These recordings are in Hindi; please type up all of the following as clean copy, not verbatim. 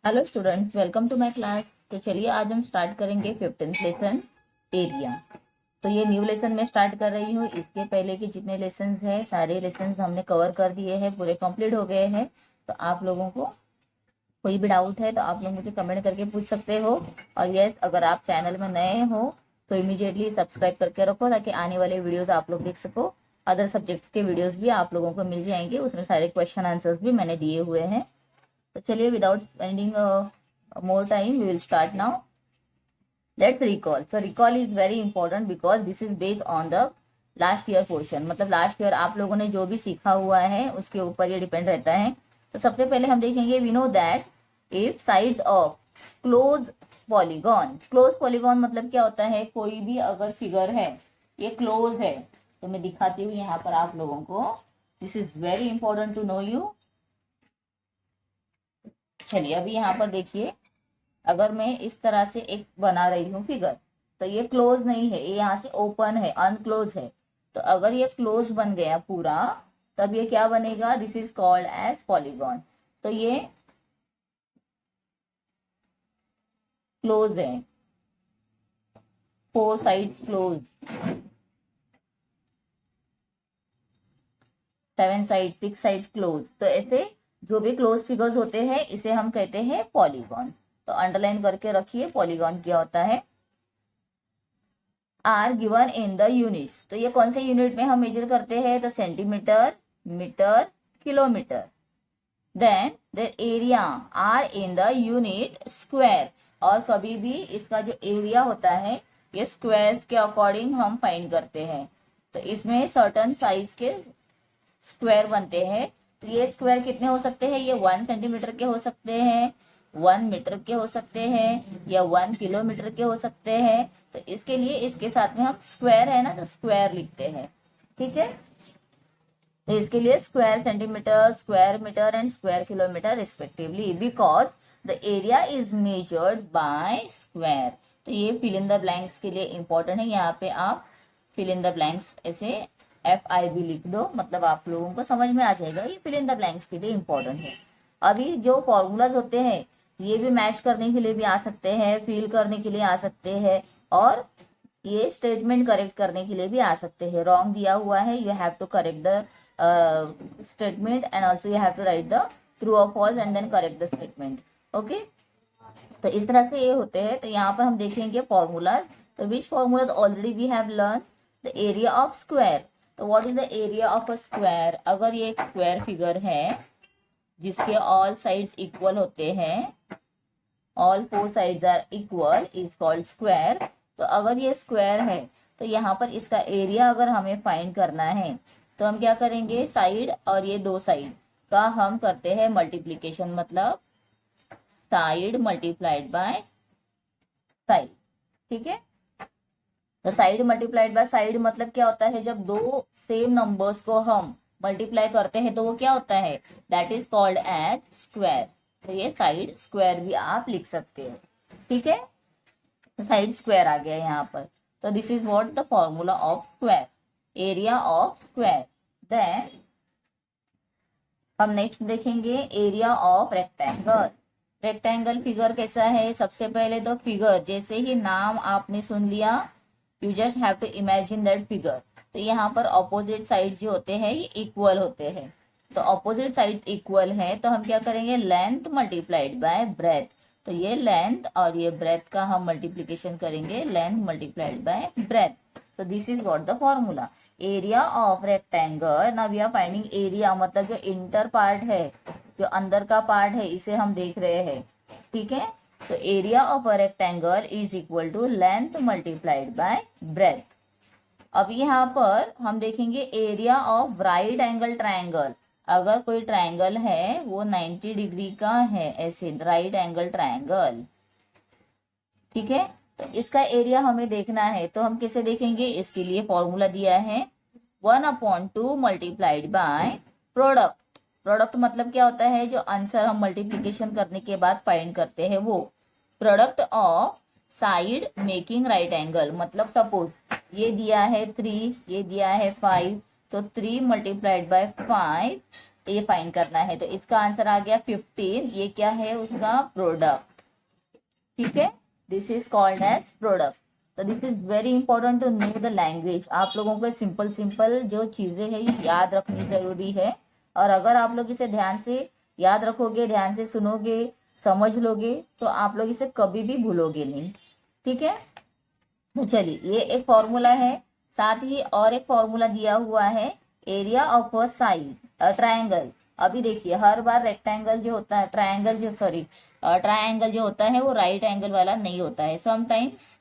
Hello students, welcome to my class. तो चलिए आज हम स्टार्ट करेंगे 15th लेसन एरिया। तो ये न्यू लेसन में स्टार्ट कर रही हूँ। इसके पहले के जितने लेसन्स हैं सारे लेसन्स हमने कवर कर दिए हैं, पूरे कंप्लीट हो गए हैं। तो आप लोगों को कोई भी डाउट है तो आप लोग मुझे कमेंट करके पूछ सकते हो। और यस, अगर आप चैनल में नए हो तो इमीडिएटली सब्सक्राइब करके रखो ताकि आने वाले वीडियोस आप लोग देख सको। अदर सब्जेक्ट्स के वीडियोस भी आप लोगों को मिल जाएंगे, उसमें सारे क्वेश्चन आंसर्स भी मैंने दिए हुए हैं। तो चलिए without spending more time, we will start now. Let's recall. So recall is very important because this is based on the last year portion. मतलब लास्ट ईयर आप लोगों ने जो भी सीखा हुआ है उसके ऊपर ये डिपेंड रहता है। तो सबसे पहले हम देखेंगे, we know that if sides of close polygon. Close polygon मतलब क्या होता है, कोई भी अगर फिगर है ये क्लोज है, तो मैं दिखाती हूँ यहाँ पर आप लोगों को। This is very important to know you. चलिए अभी यहाँ पर देखिए, अगर मैं इस तरह से एक बना रही हूँ फिगर, तो ये क्लोज नहीं है, ये यहाँ से ओपन है, अनक्लोज है। तो अगर ये क्लोज बन गया पूरा, तब ये क्या बनेगा, this is called as polygon. तो ये क्लोज है, 4 sides close, 7 side, 6 sides close. तो ऐसे जो भी क्लोज फिगर्स होते हैं इसे हम कहते हैं पॉलीगॉन। तो अंडरलाइन करके रखिए पॉलीगॉन क्या होता है। Are given in the units. तो ये कौन से यूनिट में हम मेजर करते हैं, तो centimetre, metre, kilometre. Then the area are in the unit square. और कभी भी इसका जो एरिया होता है ये स्क्वायर्स के अकॉर्डिंग हम फाइंड करते हैं। तो इसमें सर्टन साइज के स्क्वायर बनते हैं। तो ये स्क्वायर कितने हो सकते हैं, ये 1 सेंटीमीटर के हो सकते हैं, 1 मीटर के हो सकते हैं, या 1 किलोमीटर के हो सकते हैं। तो इसके लिए इसके साथ में हम स्क्वायर है ना, तो स्क्वायर लिखते हैं। ठीक है, तो इसके लिए square centimetre, square metre and square kilometre respectively, because the area is measured by square. तो ये फिल इन द ब्लैंक्स के लिए इंपॉर्टेंट है। यहाँ पे आप फिल इन द ब्लैंक्स ऐसे FIB लिख दो, मतलब आप लोगों को समझ में आ जाएगा। ये फिल इन द ब्लैंक्स के लिए इंपॉर्टेंट है। अभी जो फॉर्मूलाज होते हैं ये भी मैच करने के लिए भी आ सकते हैं, फिल करने के लिए आ सकते हैं, और ये स्टेटमेंट करेक्ट करने के लिए भी आ सकते हैं। रॉन्ग दिया हुआ है, you have to correct the statement and also you have to write the true और false and then correct the statement. Okay, तो इस तरह से ये होते हैं। तो यहाँ पर हम देखेंगे फॉर्मूलाज। तो which formulas already we have learn, the area of square. तो what is the area of a square, अगर ये एक स्क्वायर फिगर है जिसके ऑल साइड्स इक्वल होते हैं, all 4 sides are equal, is called square. तो अगर ये स्क्वायर है तो यहाँ पर इसका एरिया अगर हमें फाइंड करना है तो हम क्या करेंगे, साइड और ये 2 साइड का हम करते हैं मल्टीप्लीकेशन, मतलब साइड मल्टीप्लाइड बाय साइड। ठीक है, तो साइड मल्टीप्लाइड बाय साइड मतलब क्या होता है, जब 2 सेम नंबर्स को हम मल्टीप्लाई करते हैं तो वो क्या होता है, that is called as square. तो ये साइड स्क्वायर भी आप लिख सकते हो। ठीक है, साइड स्क्वायर आ गया यहाँ पर। तो this is what the formula of square, area of square. Then हम नेक्स्ट देखेंगे area of rectangle. Rectangle figure कैसा है, सबसे पहले तो फिगर जैसे ही नाम आपने सुन लिया, you just have to imagine that figure. तो यहाँ पर ऑपोजिट साइड जो होते हैं ये इक्वल होते हैं। तो ऑपोजिट साइड इक्वल है तो हम क्या करेंगे, लेंथ मल्टीप्लाइड बाय ब्रेथ। तो ये लेंथ और ये ब्रेथ का हम मल्टीप्लीकेशन करेंगे, लेंथ मल्टीप्लाइड बाय ब्रेथ। तो this is what the formula, area of rectangle. Now we are finding area, मतलब जो इंटर पार्ट है, जो अंदर का पार्ट है, इसे हम देख रहे हैं। ठीक है, तो area of a rectangle is equal to length multiplied by breadth. अब यहाँ पर हम देखेंगे area of right angle triangle. अगर कोई ट्रायंगल है वो 90 डिग्री का है, ऐसे राइट एंगल ट्रायंगल। ठीक है, तो इसका एरिया हमें देखना है, तो हम कैसे देखेंगे, इसके लिए फॉर्मूला दिया है 1/2 मल्टीप्लाइड बाय प्रोडक्ट। प्रोडक्ट मतलब क्या होता है, जो आंसर हम मल्टीप्लीकेशन करने के बाद फाइंड करते हैं वो। Product of side making right angle, मतलब सपोज ये दिया है 3, ये दिया है 5, तो 3 मल्टीप्लाइड बाय 5 ये फाइंड करना है। तो इसका आंसर आ गया 15। ये क्या है उसका प्रोडक्ट, ठीक है, this is called as product. तो this is very important to know the language. आप लोगों को सिंपल सिंपल जो चीजें हैं ये याद रखनी जरूरी है, और अगर आप लोग इसे ध्यान से याद रखोगे, ध्यान से सुनोगे, समझ लोगे, तो आप लोग इसे कभी भी भूलोगे नहीं, ठीक है। तो चलिए, ये एक फॉर्मूला है, साथ ही और एक फॉर्मूला दिया हुआ है, area of a side triangle. अभी देखिए, हर बार रेक्टेंगल जो होता है, ट्रायंगल जो सॉरी ट्रायंगल जो होता है वो राइट एंगल वाला नहीं होता है। समटाइम्स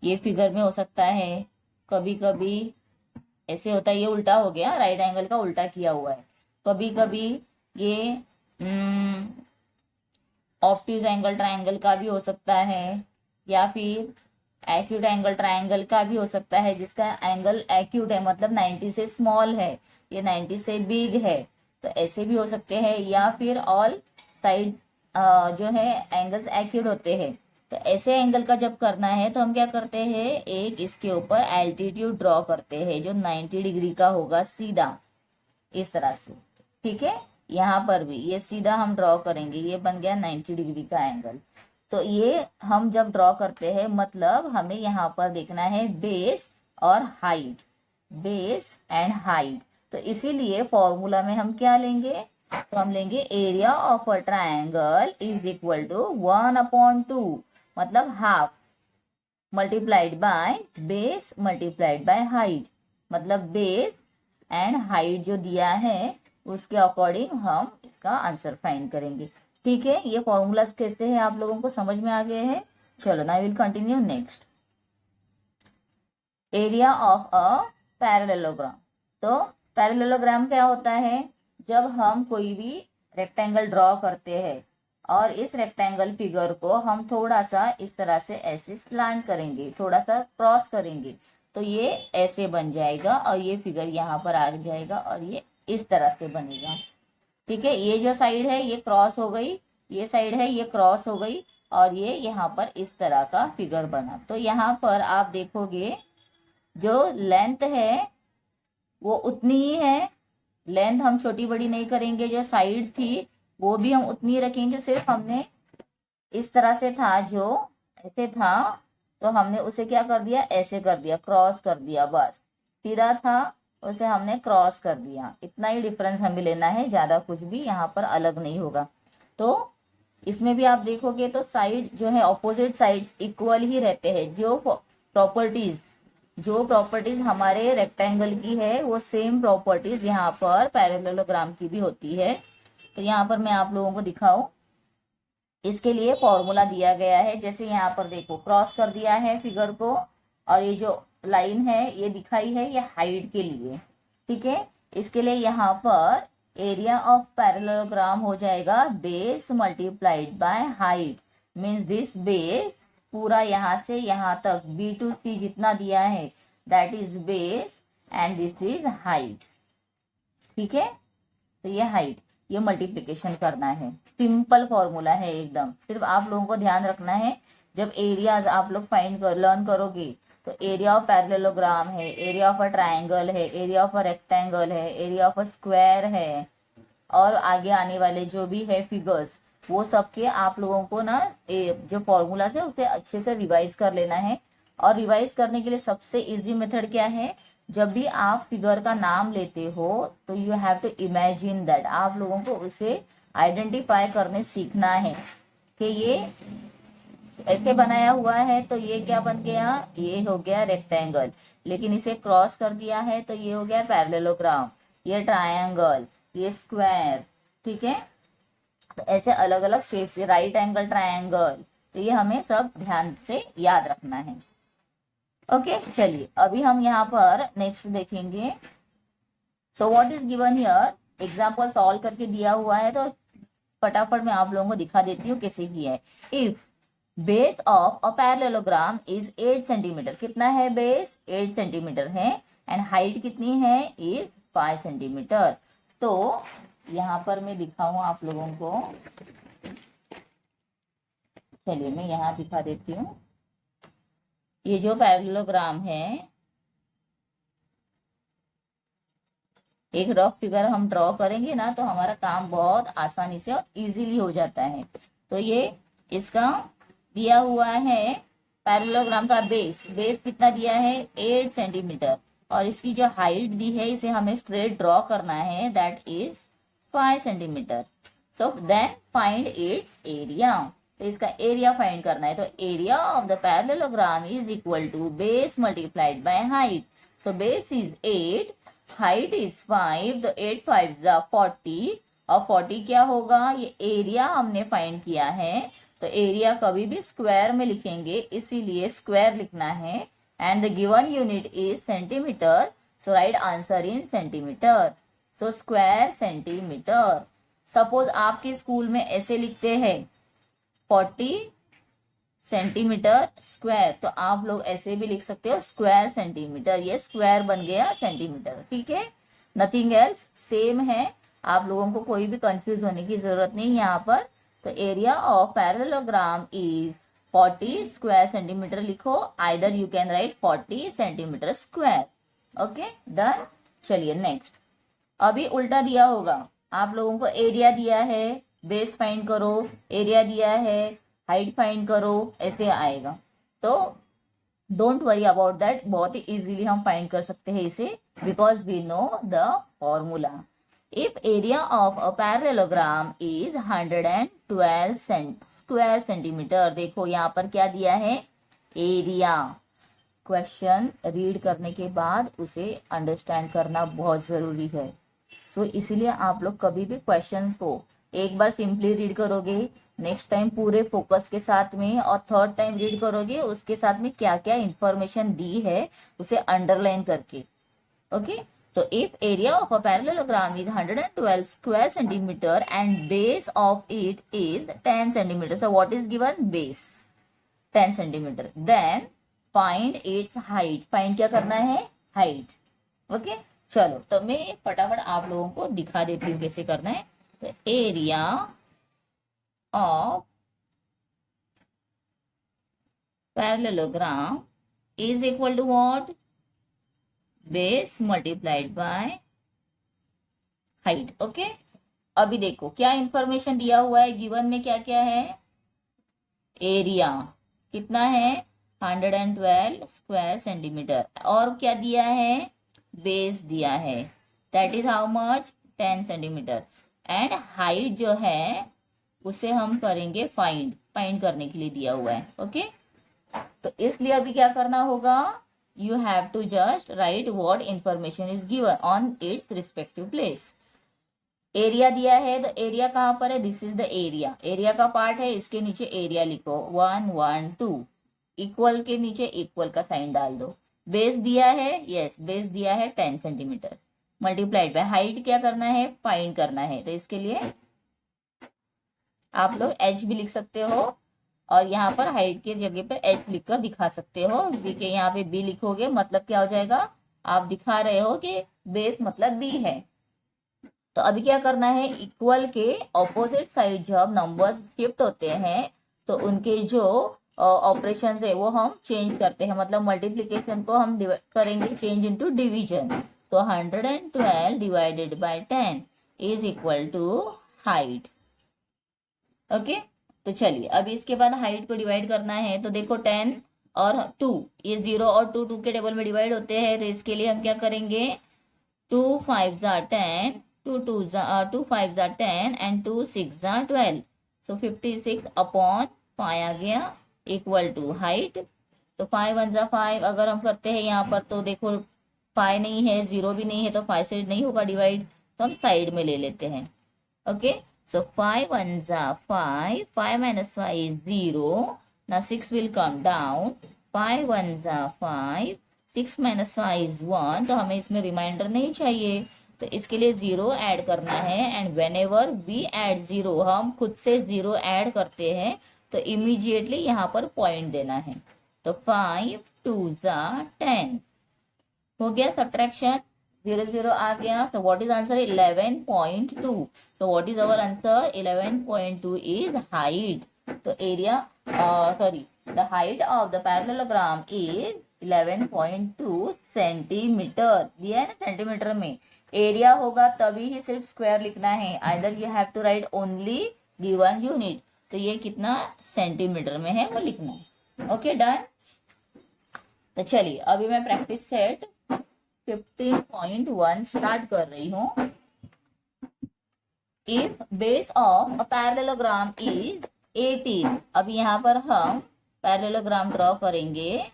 ये फिगर में हो सकता है, कभी कभी ऐसे होता है, ये उल्टा हो गया, राइट एंगल का उल्टा किया हुआ है। कभी कभी ये ऑब्ट्यूज एंगल ट्रायंगल का भी हो सकता है, या फिर एक्यूट एंगल ट्रायंगल का भी हो सकता है, जिसका एंगल एक्यूट है, मतलब 90 से स्मॉल है, ये 90 से बिग है, तो ऐसे भी हो सकते हैं। या फिर ऑल साइड जो है एंगल्स एक्यूट होते हैं। तो ऐसे एंगल का जब करना है तो हम क्या करते हैं, एक इसके ऊपर एल्टीट्यूड ड्रॉ करते हैं जो 90 डिग्री का होगा सीधा, इस तरह से, ठीक है। यहाँ पर भी ये सीधा हम ड्रॉ करेंगे, ये बन गया 90 डिग्री का एंगल। तो ये हम जब ड्रॉ करते हैं, मतलब हमें यहाँ पर देखना है बेस और हाइट, बेस एंड हाइट। तो इसीलिए फॉर्मूला में हम क्या लेंगे, तो हम लेंगे area of a triangle is equal to 1/2, मतलब half, multiplied by base multiplied by height. मतलब बेस एंड हाइट जो दिया है उसके अकॉर्डिंग हम इसका आंसर फाइंड करेंगे, ठीक है। ये फॉर्मूला कैसे है आप लोगों को समझ में आ गए हैं। चलो ना, will continue next. Area of a parallelogram. तो पैरेललोग्राम क्या होता है, जब हम कोई भी रेक्टेंगल ड्रॉ करते हैं और इस रेक्टेंगल फिगर को हम थोड़ा सा इस तरह से ऐसे स्लांट करेंगे, थोड़ा सा क्रॉस करेंगे, तो ये ऐसे बन जाएगा और ये फिगर यहाँ पर आ जाएगा और ये इस तरह से बनेगा, ठीक है। ये जो साइड है ये क्रॉस हो गई, ये साइड है ये क्रॉस हो गई, और ये यहाँ पर इस तरह का फिगर बना। तो यहाँ पर आप देखोगे जो लेंथ है वो उतनी ही है, लेंथ हम छोटी बड़ी नहीं करेंगे। जो साइड थी वो भी हम उतनी ही रखेंगे, सिर्फ हमने इस तरह से था जो ऐसे था, तो हमने उसे क्या कर दिया, ऐसे कर दिया, क्रॉस कर दिया, बस। सीधा था उसे हमने क्रॉस कर दिया, इतना ही डिफरेंस हमें लेना है, ज्यादा कुछ भी यहाँ पर अलग नहीं होगा। तो इसमें भी आप देखोगे तो साइड जो है, ऑपोजिट साइड इक्वल ही रहते हैं। जो प्रॉपर्टीज हमारे रेक्टेंगल की है वो सेम प्रॉपर्टीज यहाँ पर पैरेललोग्राम की भी होती है। तो यहाँ पर मैं आप लोगों को दिखाऊं, इसके लिए फॉर्मूला दिया गया है। जैसे यहाँ पर देखो, क्रॉस कर दिया है फिगर को, और ये जो लाइन है ये दिखाई है, ये हाइट के लिए, ठीक है। इसके लिए यहाँ पर एरिया ऑफ पैरेललोग्राम हो जाएगा base multiplied by height, means this base पूरा यहाँ से यहाँ तक B to C जितना दिया है that is base and this is height, ठीक है। तो ये हाइट, ये मल्टीप्लिकेशन करना है, सिंपल फॉर्मूला है एकदम। सिर्फ आप लोगों को ध्यान रखना है, जब एरियाज आप लोग फाइंड कर लर्न करोगे, तो एरिया ऑफ पैरेललोग्राम है, एरिया ऑफ अ ट्रायंगल है, एरिया ऑफ अ रेक्टेंगल है, एरिया ऑफ अ स्क्वायर है, और आगे आने वाले जो भी है फिगर्स, वो सबके आप लोगों को ना जो फॉर्मूला है उसे अच्छे से रिवाइज कर लेना है। और रिवाइज करने के लिए सबसे इजी मेथड क्या है, जब भी आप फिगर का नाम लेते हो तो you have to imagine that, आप लोगों को उसे आइडेंटिफाई करने सीखना है कि ये ऐसे बनाया हुआ है, तो ये क्या बन गया, ये हो गया रेक्टेंगल, लेकिन इसे क्रॉस कर दिया है तो ये हो गया पैरेललोग्राम, ये ट्रायंगल, ये स्क्वायर, ठीक है। तो ऐसे अलग अलग शेप से, राइट एंगल ट्रायंगल, तो ये हमें सब ध्यान से याद रखना है। ओके, चलिए अभी हम यहाँ पर नेक्स्ट देखेंगे। सो what is given here, example solve करके दिया हुआ है, तो फटाफट मैं आप लोगों को दिखा देती हूँ कैसे किया है। If base of a parallelogram is 8 centimetre, कितना है बेस, 8 सेंटीमीटर है, एंड हाइट कितनी है, इज 5 सेंटीमीटर। तो यहाँ पर मैं दिखाऊं आप लोगों को, चलिए मैं यहाँ दिखा देती हूँ। ये जो पैरेललोग्राम है एक रफ फिगर हम ड्रॉ करेंगे ना तो हमारा काम बहुत आसानी से और इजीली हो जाता है। तो ये इसका दिया हुआ है पैरेललोग्राम का बेस कितना दिया है 8 सेंटीमीटर, और इसकी जो हाइट दी है इसे हमें स्ट्रेट ड्रॉ करना है, that is 5 centimetre. So then find its area, तो इसका एरिया फाइंड करना है। तो area of the parallelogram is equal to base multiplied by height. So base is 8, height is 5, तो 8 5 40, और 40 क्या होगा, ये एरिया हमने फाइंड किया है। तो एरिया कभी भी स्क्वायर में लिखेंगे, इसीलिए स्क्वायर लिखना है, and the given unit is centimetre, so right answer in centimetre. So square centimetre. Suppose आपके स्कूल में ऐसे लिखते हैं 40 सेंटीमीटर स्क्वायर, तो आप लोग ऐसे भी लिख सकते हो स्क्वायर सेंटीमीटर, ये स्क्वायर बन गया सेंटीमीटर, ठीक है, नथिंग एल्स, सेम है। आप लोगों को कोई भी कंफ्यूज होने की जरूरत नहीं यहाँ पर। तो area of parallelogram is 40 square centimetre लिखो, either you can write 40 centimetre square. Okay done. चलिए नेक्स्ट, अभी उल्टा दिया होगा, आप लोगों को एरिया दिया है, बेस फाइंड करो, एरिया दिया है, हाइट फाइंड करो, ऐसे आएगा। तो डोंट वरी अबाउट दैट, बहुत ही इजीली हम फाइंड कर सकते हैं इसे, because we know the formula. If area of a parallelogram is 112 square centimetre, देखो यहाँ पर क्या दिया है एरिया। क्वेश्चन रीड करने के बाद उसे अंडरस्टैंड करना बहुत जरूरी है। सो इसीलिए आप लोग कभी भी क्वेश्चंस को एक बार सिंपली रीड करोगे, नेक्स्ट टाइम पूरे फोकस के साथ में, और थर्ड टाइम रीड करोगे उसके साथ में क्या क्या इंफॉर्मेशन दी है उसे अंडरलाइन करके। ओके, तो if area of a parallelogram is 112 square centimetre and base of it is 10 centimetre, so what is given base 10 centimetre, then find its height, find क्या करना है हाइट। ओके चलो, तो मैं फटाफट आप लोगों को दिखा देती हूँ कैसे करना है। तो area of parallelogram is equal to what, base multiplied by height. Okay, अभी देखो क्या इंफॉर्मेशन दिया हुआ है, गिवन में क्या क्या है, एरिया कितना है 112 स्क्वायर सेंटीमीटर, और क्या दिया है बेस दिया है, that is how much 10 centimetre, and height जो है उसे हम करेंगे फाइंड करने के लिए दिया हुआ है। ओके, तो इसलिए अभी क्या करना होगा, you have to just write what information is given on its respective place. Area दिया है, तो एरिया कहाँ पर है, this is the area, area का पार्ट है, इसके नीचे एरिया लिखो 1 1 2, इक्वल के नीचे इक्वल का साइन डाल दो। बेस दिया है, यस बेस दिया है 10 सेंटीमीटर, मल्टीप्लाइड बाय हाइट क्या करना है फाइंड करना है। तो इसके लिए आप लोग h भी लिख सकते हो, और यहाँ पर हाइट की जगह पर h लिखकर दिखा सकते हो, क्योंकि यहाँ पे b लिखोगे मतलब क्या हो जाएगा, आप दिखा रहे हो कि बेस मतलब b है। तो अभी क्या करना है, इक्वल के ऑपोजिट साइड जब नंबर्स शिफ्ट होते हैं तो उनके जो ऑपरेशन है वो हम चेंज करते हैं, मतलब मल्टीप्लीकेशन को हम करेंगे change into division. So 112 divided by 10 is equal to height. Okay, तो चलिए अभी इसके बाद हाइट को डिवाइड करना है। तो देखो 10 और 2, ये 0 और 2 2 के टेबल में डिवाइड होते हैं, तो इसके लिए हम क्या करेंगे, 2 5 10, 2 5 10 एंड 2 6 12, सो 56 अपॉन 5 आ गया इक्वल टू हाइट। तो 5 1 5, अगर हम करते हैं यहाँ पर तो देखो 5 नहीं है 0 भी नहीं है, तो 5 से नहीं होगा डिवाइड, तो हम साइड में ले लेते हैं। Okay, so 5 1 5, 5 minus 5 is 0, now 6 will come down, 5 1 5, 6 minus 5 is 1, तो हमें इसमें रिमाइंडर नहीं चाहिए, तो इसके लिए 0 ऐड करना है, and whenever we add 0, हम खुद से 0 ऐड करते हैं तो इमीडिएटली यहाँ पर पॉइंट देना है। तो 5 2 10 हो गया सब्ट्रैक्शन, 0 0 आ गया। So what is answer 11.2, so what is our answer 11.2 is height. तो area sorry the height of the parallelogram is 11.2 centimetre, दिया है ना सेंटीमीटर में, एरिया होगा तभी ही सिर्फ स्क्वायर लिखना है, either you have to write only given unit. तो ये कितना सेंटीमीटर में है वो लिखना है। Okay done. तो चलिए अभी मैं प्रैक्टिस सेट 15.1 स्टार्ट कर रही हूँ। If base of a parallelogram is 18, अब यहाँ पर हम पैरेललोग्राम ड्रॉ करेंगे।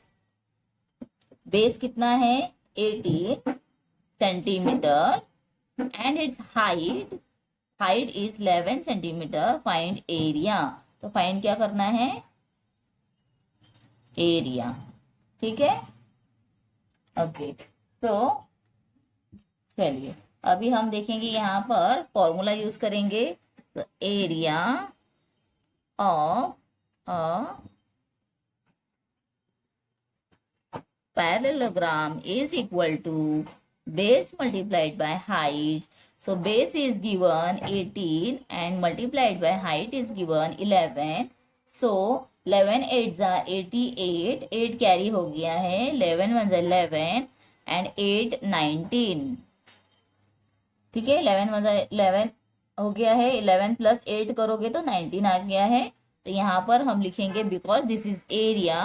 बेस कितना है 18 centimetre and it's height is 11 centimetre. Find area, तो फाइंड क्या करना है, एरिया। ठीक है, ओके। तो चलिए अभी हम देखेंगे यहाँ पर फॉर्मूला यूज करेंगे। तो area of a parallelogram is equal to base multiplied by height. So base is given 18 and multiplied by height is given 11. So 11 8s are 88, 8 carry हो गया है, 11 1s are 11 and 8 19। ठीक है, 11 1s are 11 हो गया है, 11 प्लस 8 करोगे तो 19 आ गया है। तो यहाँ पर हम लिखेंगे बिकॉज दिस इज एरिया,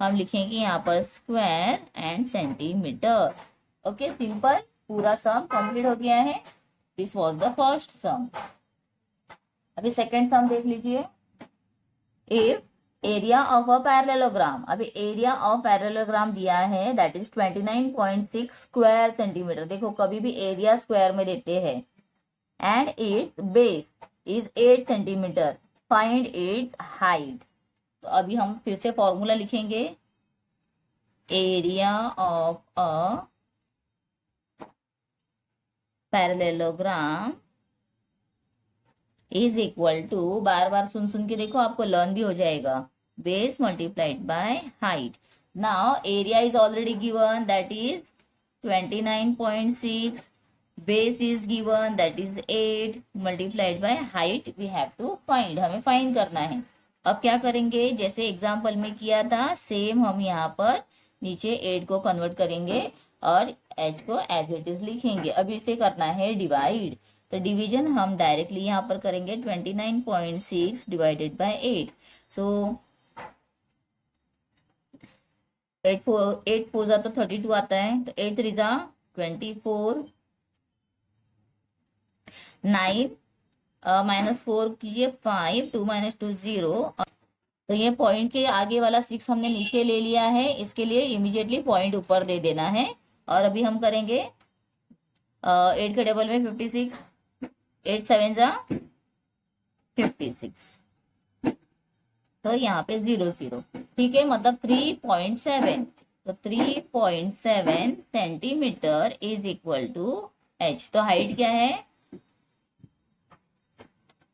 हम लिखेंगे यहाँ पर square and centimetre. Okay simple, पूरा सम कंप्लीट हो गया है। दिस वाज द फर्स्ट सम। अभी सेकंड सम देख लीजिए। If area of a parallelogram, अभी एरिया ऑफ पैरेललोग्राम दिया है दैट इज 29.6 स्क्वायर सेंटीमीटर। देखो कभी भी एरिया स्क्वायर में देते हैं। And its base is 8 centimetre, find its height. तो अभी हम फिर से फॉर्मूला लिखेंगे। Area of a parallelogram is equal to, बार बार सुन सुन के देखो आपको लर्न भी हो जाएगा, base multiplied by height. Now area is already given that is 29.6, base is given that is 8 multiplied by height we have to find, हमें फाइंड करना है। अब क्या करेंगे, जैसे एग्जाम्पल में किया था सेम हम यहाँ पर नीचे 8 को कन्वर्ट करेंगे और h को एज इट इज लिखेंगे। अब इसे करना है डिवाइड, तो डिवीजन हम डायरेक्टली यहाँ पर करेंगे 29.6 डिवाइडेड बाय 8। सो 8 4 जा तो 32 आता है, तो 8 3 जा 24, 9 -4 कीजिए 5, 2 - 2 0। तो ये पॉइंट के आगे वाला 6 हमने नीचे ले लिया है, इसके लिए इमीडिएटली पॉइंट ऊपर दे देना है। और अभी हम करेंगे 8 के डबल में 56, 8 7 जा 56, तो यहाँ पे 0 0। ठीक है, मतलब 3.7, तो 3.7 centimetre is equal to h। तो हाइट क्या है,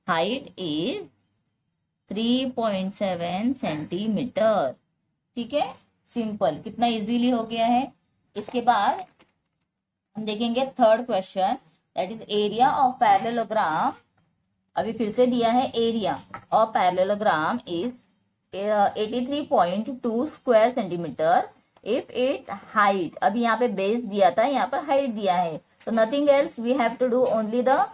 हाइट इज 3.7 सेंटीमीटर। ठीक है, सिंपल, कितना इजीली हो गया है। इसके बाद हम देखेंगे third question that is area of parallelogram. अभी फिर से दिया है area of parallelogram is 83.2 square centimetre if it's height. अभी यहाँ पे बेस दिया था, यहाँ पर हाइट दिया है, तो nothing else we have to do only the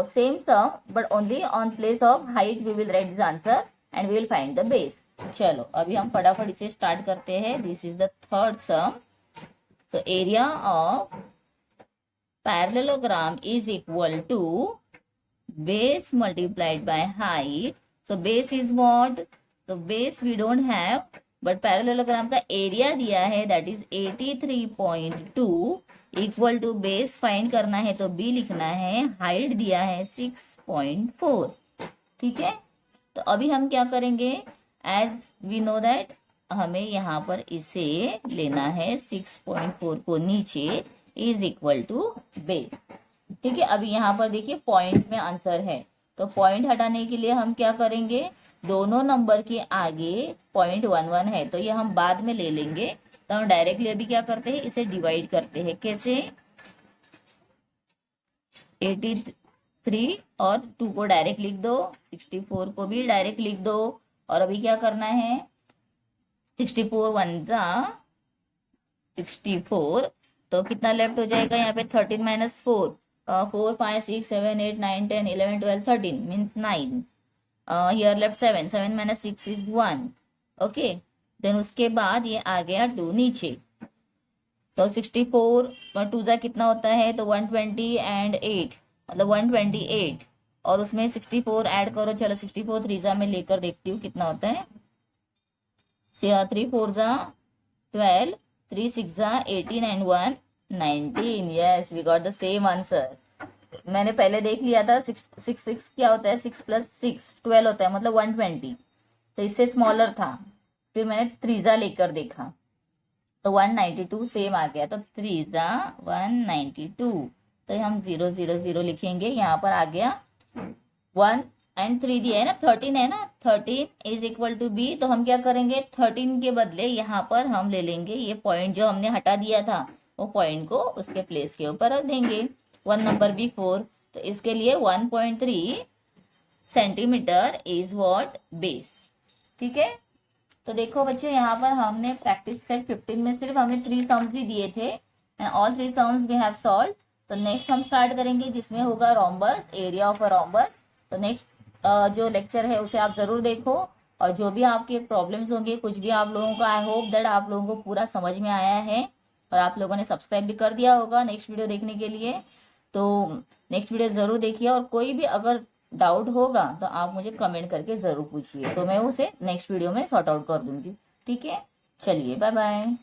same sum but only on place of height we will write this answer and we will find the base। चलो अभी हम फटाफट इसे स्टार्ट करते हैं। This is the third sum. So area of parallelogram is equal to base multiplied by height. So base is what, तो base we don't have but parallelogram का एरिया दिया है that is 83.2 equal to base find करना है तो b लिखना है, हाइट दिया है 6.4। ठीक है, तो अभी हम क्या करेंगे, एज वी नो दैट हमें यहाँ पर इसे लेना है 6.4 को नीचे इज इक्वल टू बेस। ठीक है, अभी यहाँ पर देखिए पॉइंट में आंसर है, तो पॉइंट हटाने के लिए हम क्या करेंगे, दोनों नंबर के आगे 0.11 है तो ये हम बाद में ले लेंगे। तो हम डायरेक्टली अभी क्या करते हैं, इसे डिवाइड करते हैं। कैसे, 83 और 2 को डायरेक्ट लिख दो, 64 को भी डायरेक्ट लिख दो। और अभी क्या करना है, 64 1 जा 64, तो कितना लेफ्ट हो जाएगा यहाँ पे 13 minus 4, 4 5 6 7 8 9 10 11 12 13 means 9, here left 7, 7 minus 6 is 1, okay. Then उसके बाद ये आ गया 2 नीचे, तो 64 टू जा कितना होता है, तो 120 एंड 8 मतलब 128, और उसमें 64 ऐड करो, चलो 64 थ्री जा में लेकर देखती हूँ कितना होता है, 3 4 जा 12, 3 6 जा 18 and 1 19, yes we got the same answer. मैंने पहले देख लिया था 6 क्या होता है, 6 प्लस 6 12 होता है, मतलब 120, तो इससे स्मॉलर था, फिर मैंने थ्रीजा लेकर देखा तो 192 सेम आ गया, तो थ्रीजा 192, तो हम 0 0 0 लिखेंगे, यहाँ पर आ गया 1 एंड 3 दिया है ना, 13 है ना, 13 इज इक्वल टू बी, तो हम क्या करेंगे 13 के बदले यहाँ पर हम ले लेंगे ये पॉइंट जो हमने हटा दिया था, वो पॉइंट को उसके प्लेस के ऊपर रख देंगे, 1 नंबर भी 4, तो इसके लिए 1.3 सेंटीमीटर इज व्हाट बेस, ठीक है। तो देखो बच्चों यहाँ पर हमने प्रैक्टिस सेट 15 में सिर्फ हमें 3 सम्स ही दिए थे and all 3 sums we have solve. तो नेक्स्ट हम स्टार्ट करेंगे जिसमें होगा rhombus, area of a rhombus. तो नेक्स्ट जो लेक्चर है उसे आप जरूर देखो, और जो भी आपके प्रॉब्लम्स होंगे, कुछ भी आप लोगों को, आई होप दैट आप लोगों को पूरा समझ में आया है और आप लोगों ने सब्सक्राइब भी कर दिया होगा नेक्स्ट वीडियो देखने के लिए। तो नेक्स्ट वीडियो जरूर देखिए, और कोई भी अगर डाउट होगा तो आप मुझे कमेंट करके जरूर पूछिए, तो मैं उसे नेक्स्ट वीडियो में सॉर्ट आउट कर दूंगी, ठीक है। चलिए बाय बाय।